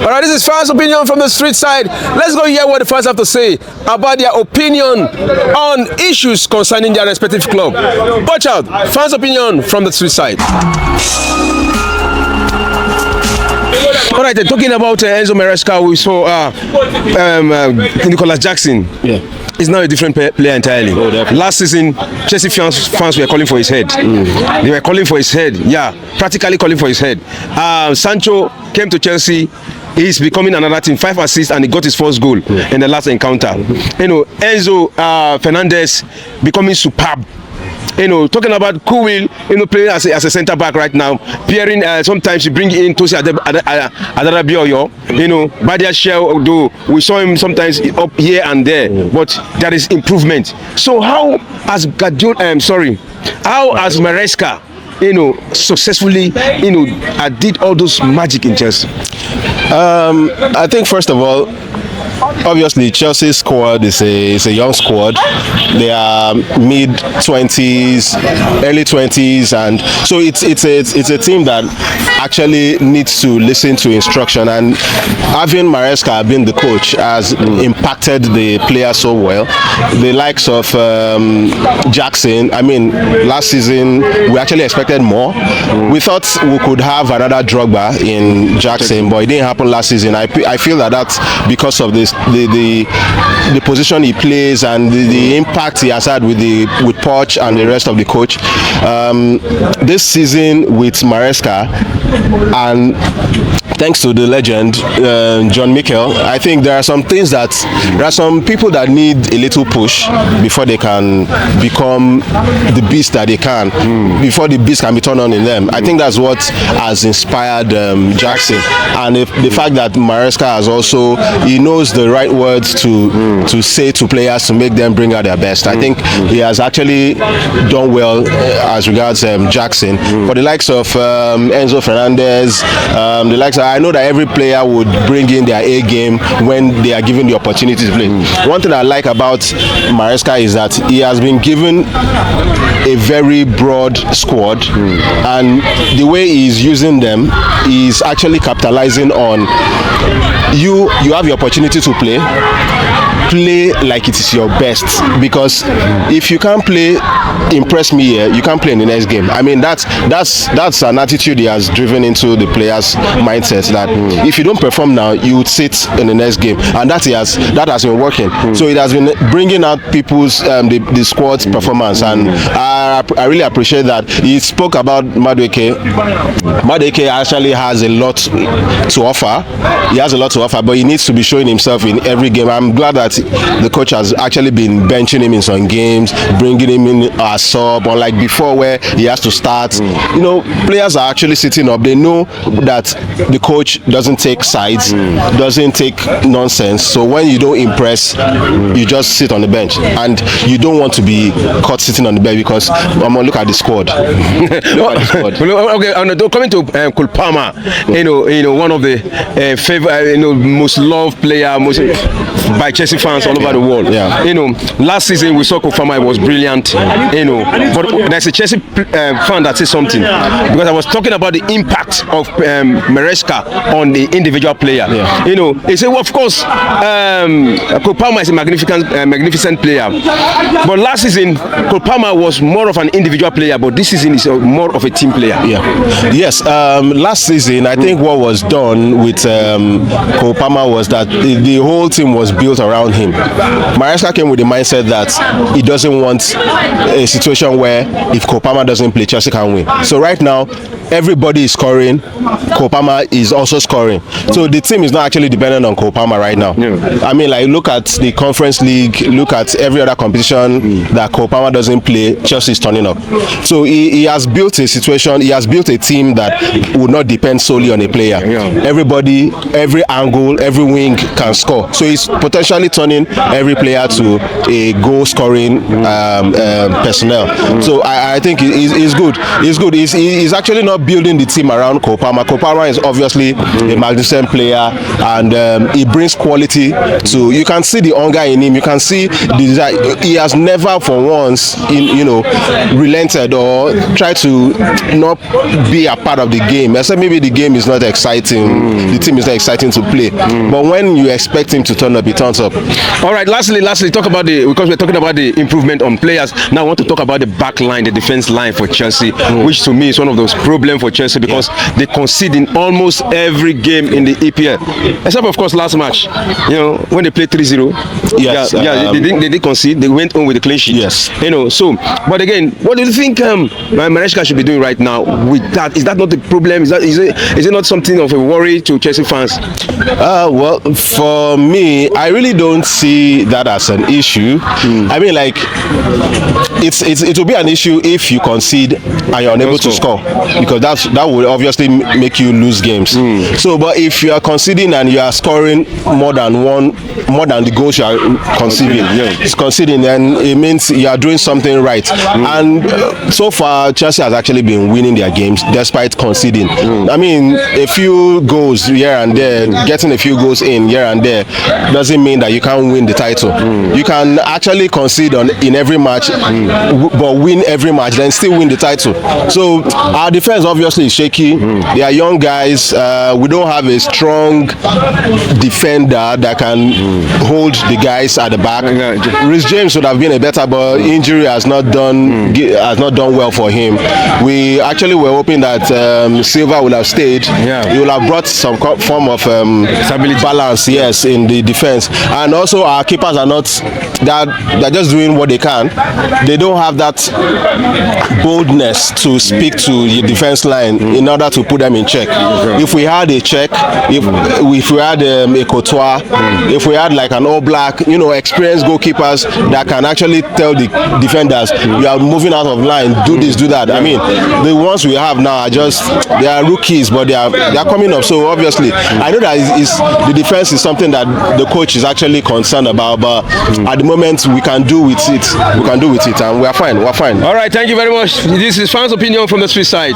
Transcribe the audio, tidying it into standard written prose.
All right, this is fans' opinion from the street side. Let's go hear what the fans have to say about their opinion on issues concerning their respective club. Watch out, fans' opinion from the street side. All right, talking about Enzo Maresca, we saw Nicolas Jackson. Yeah. He's now a different player entirely. Oh, last season, Chelsea fans were calling for his head. They were calling for his head. Yeah, practically calling for his head. Sancho came to Chelsea. He's becoming another team. 5 assists and he got his first goal in the last encounter. Enzo Fernandez becoming superb. Talking about Kuwil, playing as a centre back right now. Pairing, sometimes you bring in Tosi Adarabioyo. Badia Shell, though we saw him sometimes up here and there, but there is improvement. So how has Maresca, successfully, did all those magic in Chelsea? I think first of all, obviously Chelsea's squad is a young squad. They are mid-20s, early 20s, and so it's a team that actually needs to listen to instruction, and having Maresca being the coach has impacted the players so well. The likes of Jackson, I mean, last season we actually expected more. We thought we could have another Drogba in Jackson, but it didn't happen last season. I feel that's because of this the position he plays and the impact he has had with Poch and the rest of the coach. This season with Maresca, and thanks to the legend John Mikel, I think there are some people that need a little push before they can become the beast that they can, before the beast can be turned on in them. I think that's what has inspired Jackson, and the fact that Maresca has also, he knows the right words to say to players to make them bring out their best. I think he has actually done well as regards Jackson. For the likes of Enzo Fernandez, the likes of, I know that every player would bring in their A game when they are given the opportunity to play. One thing I like about Maresca is that he has been given a very broad squad, and the way he's using them is actually capitalizing on you have the opportunity to play like it is your best, because if you can't play impress me here, you can't play in the next game. I mean, that's an attitude he has driven into the players' mindsets, that if you don't perform now, you would sit in the next game, and that has been working. So it has been bringing out people's the squad's performance, and I really appreciate that. He spoke about Madueke. Madueke actually has a lot to offer. He has a lot to offer, but he needs to be showing himself in every game. I'm glad that the coach has actually been benching him in some games, bringing him in as sub, unlike before where he has to start. Players are actually sitting up. They know that the coach doesn't take sides, doesn't take nonsense. So when you don't impress, you just sit on the bench, and you don't want to be caught sitting on the bench, because I'm gonna look at the squad. Okay, coming to Cole Palmer, one of the favorite, most loved player, by Chelsea fans all over the world. Last season we saw Cole Palmer was brilliant. But there's a Chelsea fan that says something, because I was talking about the impact of Maresca on the individual player. He said, well, of course, Cole Palmer is a magnificent player, but last season Cole Palmer was more of an individual player, but this season is more of a team player. Yes. Last season, I think what was done with Cole Palmer was that the whole team was built around him. Maresca came with the mindset that he doesn't want a situation where if Cole Palmer doesn't play, Chelsea can win. So right now, everybody is scoring. Cole Palmer is also scoring. So the team is not actually dependent on Cole Palmer right now. I mean, like, look at the Conference League, look at every other competition that Cole Palmer doesn't play, Chelsea is turning up. So he has built a situation, he has built a team that would not depend solely on a player. Everybody, every angle, every wing can score. So he's potentially turning every player to a goal-scoring personnel. So I think he's good. He's good. He's actually not not building the team around Cole Palmer. Cole Palmer is obviously a magnificent player, and he brings quality to. You can see the hunger in him. You can see the desire. He has never, for once, relented or tried to not be a part of the game. Except maybe the game is not exciting. The team is not exciting to play. But when you expect him to turn up, he turns up. All right. Lastly, talk about because we're talking about the improvement on players. Now I want to talk about the back line, the defense line for Chelsea, which to me is one of those problems for Chelsea because they concede in almost every game in the EPL, except of course last match. When they played 3-0. Yes. They did concede. They went on with the clean sheet. Yes. So, but again, what do you think Maresca should be doing right now with that? Is that not the problem? Is it not something of a worry to Chelsea fans? Well, for me, I really don't see that as an issue. I mean, like, it will be an issue if you concede and you're unable to score, because that would obviously make you lose games. So, but if you are conceding and you are scoring more than the goals you are conceding, then it means you are doing something right. And so far, Chelsea has actually been winning their games despite conceding. I mean, a few goals here and there, getting a few goals in here and there, doesn't mean that you can't win the title. You can actually concede in every match, but win every match, then still win the title. So our defense obviously is shaky. They are young guys. We don't have a strong defender that can hold the guys at the back. Reece James would have been a better, but injury has not done well for him. We actually were hoping that Silva would have stayed. He would have brought some form of balance, yes, in the defense. And also our keepers are not that, they're just doing what they can. They don't have that boldness to speak to the defense line in order to put them in check. If we had a check, if we had a Courtois, if we had like an All Black, experienced goalkeepers that can actually tell the defenders, you are moving out of line, do this, do that. I mean, the ones we have now are they are rookies, but they are coming up. So obviously, I know that the defense is something that the coach is actually concerned about, but at the moment we can do with it. We can do with it, and we are fine. We're fine. All right, thank you very much. This is fans' opinion from the street side.